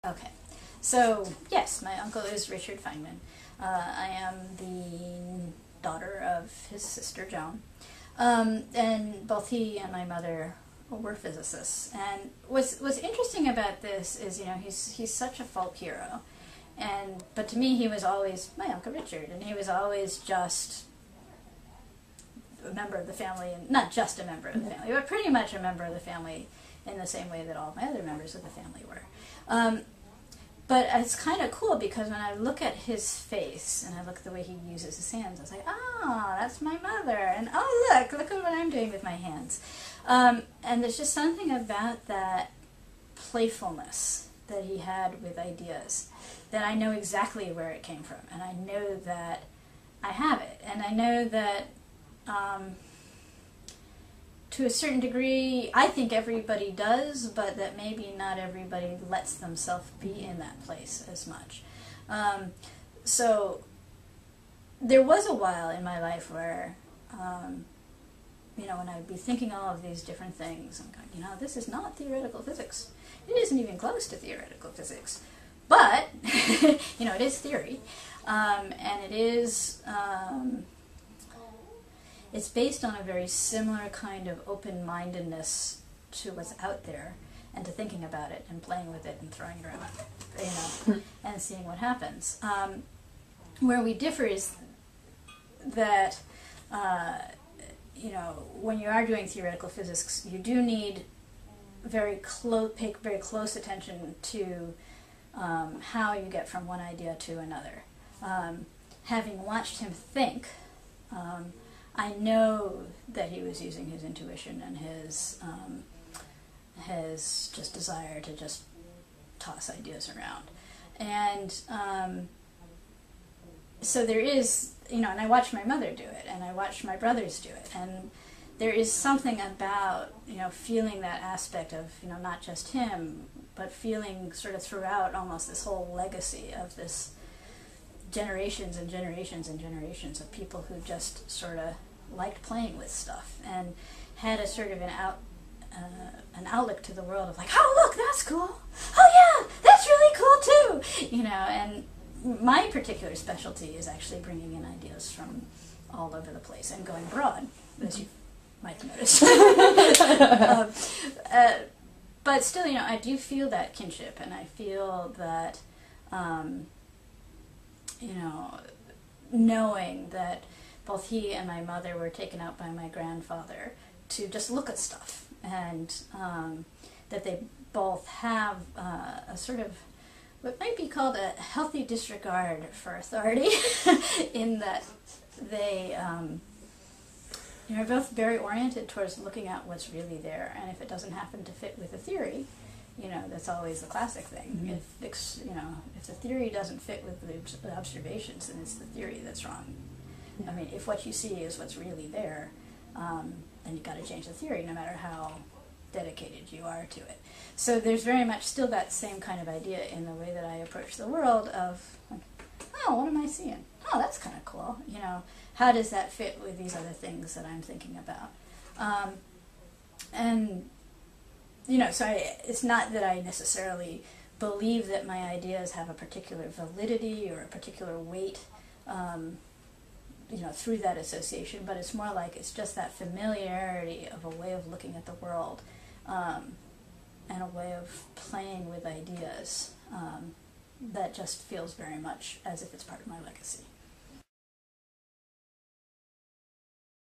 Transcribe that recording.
Okay, so yes, my uncle is Richard Feynman. I am the daughter of his sister Joan, and both he and my mother were physicists. And what's interesting about this is, you know, he's such a folk hero, but to me he was always my Uncle Richard, and he was always just a member of the family, and not just a member of the family, but pretty much a member of the family in the same way that all my other members of the family were. But it's kind of cool because when I look at his face and I look at the way he uses his hands, I was like, ah, that's my mother, and oh, look at what I'm doing with my hands. And there's just something about that playfulness that he had with ideas that I know exactly where it came from, and I know that I have it, and I know that to a certain degree, I think everybody does, but that maybe not everybody lets themselves be in that place as much. So there was a while in my life where, you know, when I would be thinking all of these different things, I'm going, you know, this is not theoretical physics. It isn't even close to theoretical physics. But, you know, it is theory, and it is... it's based on a very similar kind of open-mindedness to what's out there and to thinking about it and playing with it and throwing it around, you know, and seeing what happens. Where we differ is that, you know, when you are doing theoretical physics, you do need pay very close attention to how you get from one idea to another. Having watched him think, I know that he was using his intuition and his just desire to just toss ideas around. And so there is, you know, and I watched my mother do it, and I watched my brothers do it, and there is something about, you know, feeling that aspect of, you know, not just him, but feeling sort of throughout almost this whole legacy of this generations and generations and generations of people who just sort of liked playing with stuff and had a sort of an outlook to the world of like, oh, look, that's cool. Oh yeah, that's really cool too. You know, and my particular specialty is actually bringing in ideas from all over the place and going broad, as you might have noticed. But still, you know, I do feel that kinship, and I feel that, you know, knowing that both he and my mother were taken out by my grandfather to just look at stuff, and that they both have a sort of what might be called a healthy disregard for authority, in that they you know, are both very oriented towards looking at what's really there, and if it doesn't happen to fit with the theory, you know, that's always the classic thing. Mm-hmm. If the theory doesn't fit with the observations, then it's the theory that's wrong. I mean, if what you see is what's really there, then you've got to change the theory, no matter how dedicated you are to it. So there's very much still that same kind of idea in the way that I approach the world of, like, oh, what am I seeing? Oh, that's kind of cool. You know, how does that fit with these other things that I'm thinking about? And, you know, so it's not that I necessarily believe that my ideas have a particular validity or a particular weight, you know, through that association, but it's more like it's just that familiarity of a way of looking at the world, and a way of playing with ideas, that just feels very much as if it's part of my legacy.